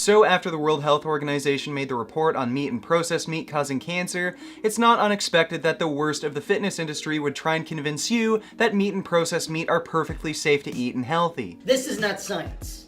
So after the World Health Organization made the report on meat and processed meat causing cancer, it's not unexpected that the worst of the fitness industry would try and convince you that meat and processed meat are perfectly safe to eat and healthy. This is not science.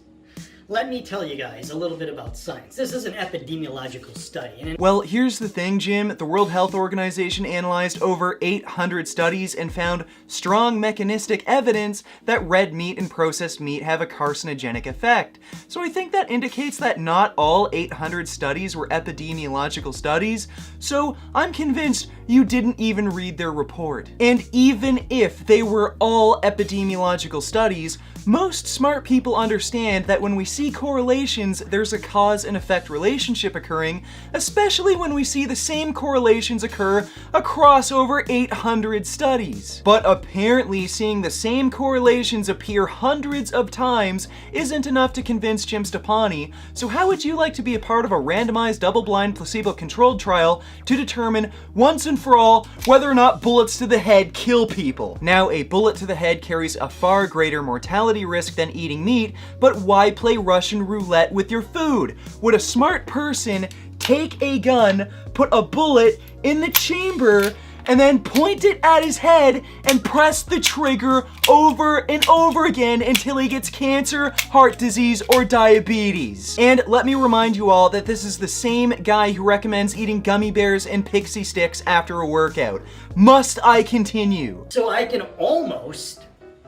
Let me tell you guys a little bit about science. This is an epidemiological study. Well, here's the thing, Jim. The World Health Organization analyzed over 800 studies and found strong mechanistic evidence that red meat and processed meat have a carcinogenic effect. So I think that indicates that not all 800 studies were epidemiological studies, so I'm convinced you didn't even read their report. And even if they were all epidemiological studies, most smart people understand that when we see correlations, there's a cause and effect relationship occurring, especially when we see the same correlations occur across over 800 studies. But apparently seeing the same correlations appear hundreds of times isn't enough to convince Jim Stepani, so how would you like to be a part of a randomized double-blind placebo-controlled trial to determine once and for all whether or not bullets to the head kill people? Now, a bullet to the head carries a far greater mortality risk than eating meat, but why play Russian roulette with your food? Would a smart person take a gun, put a bullet in the chamber, and then point it at his head and press the trigger over and over again until he gets cancer, heart disease, or diabetes? And let me remind you all that this is the same guy who recommends eating gummy bears and pixie sticks after a workout. Must I continue? So I can almost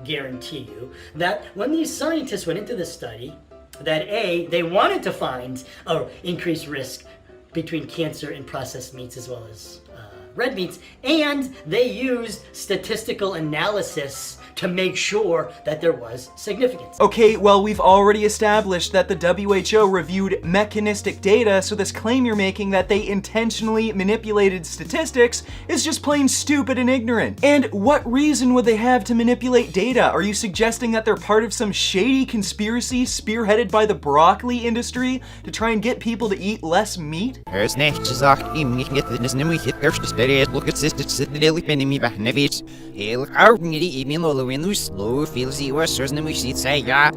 guarantee you that when these scientists went into this study, that they wanted to find an increased risk between cancer and processed meats as well as red meats, and they used statistical analysis to make sure that there was significance. Okay, well, we've already established that the WHO reviewed mechanistic data, so this claim you're making that they intentionally manipulated statistics is just plain stupid and ignorant. And what reason would they have to manipulate data? Are you suggesting that they're part of some shady conspiracy spearheaded by the broccoli industry to try and get people to eat less meat? Slow feels you are certain we should say yeah.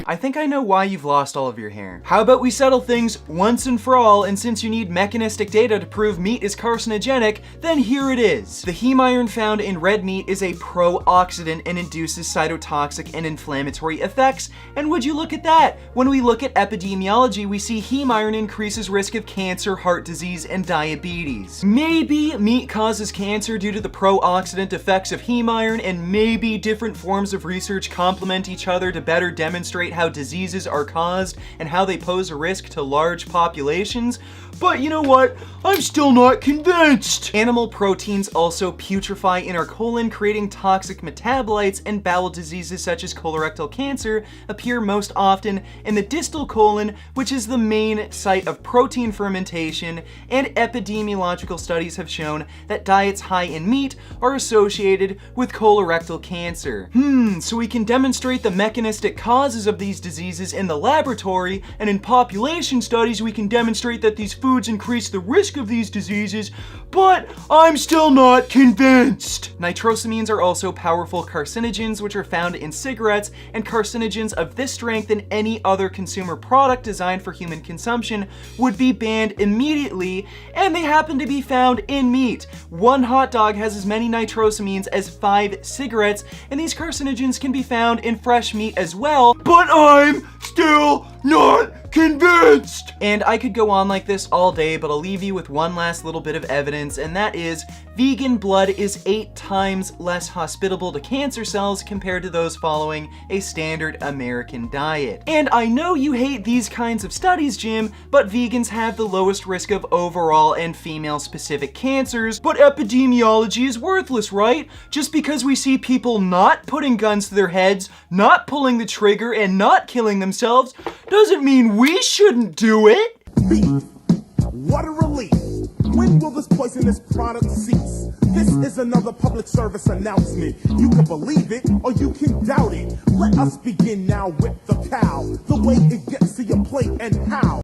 I think I know why you've lost all of your hair. How about we settle things once and for all, and since you need mechanistic data to prove meat is carcinogenic, then here it is. The heme iron found in red meat is a pro-oxidant and induces cytotoxic and inflammatory effects. And would you look at that? When we look at epidemiology, we see heme iron increases risk of cancer, heart disease, and diabetes. Maybe meat causes cancer due to the pro-oxidant effects of heme iron, and maybe different forms of research complement each other to better demonstrate how diseases are caused and how they pose a risk to large populations. But you know what? I'm still not convinced! Animal proteins also putrefy in our colon, creating toxic metabolites, and bowel diseases such as colorectal cancer appear most often in the distal colon, which is the main site of protein fermentation, and epidemiological studies have shown that diets high in meat are associated with colorectal cancer. So we can demonstrate the mechanistic causes of these diseases in the laboratory, and in population studies we can demonstrate that these foods increase the risk of these diseases, but I'm still not convinced. Nitrosamines are also powerful carcinogens which are found in cigarettes, and carcinogens of this strength in any other consumer product designed for human consumption would be banned immediately, and they happen to be found in meat. One hot dog has as many nitrosamines as 5 cigarettes, and these carcinogens can be found in fresh meat as well, but I'm still not convinced! And I could go on like this all day, but I'll leave you with one last little bit of evidence, and that is vegan blood is 8 times less hospitable to cancer cells compared to those following a standard American diet. And I know you hate these kinds of studies, Jim, but vegans have the lowest risk of overall and female-specific cancers, but epidemiology is worthless, right? Just because we see people not putting guns to their heads, not pulling the trigger, and not killing themselves, doesn't mean we shouldn't do it. Beef. What a relief. When will this poisonous product cease? This is another public service announcement. You can believe it or you can doubt it. Let us begin now with the cow. The way it gets to your plate and how.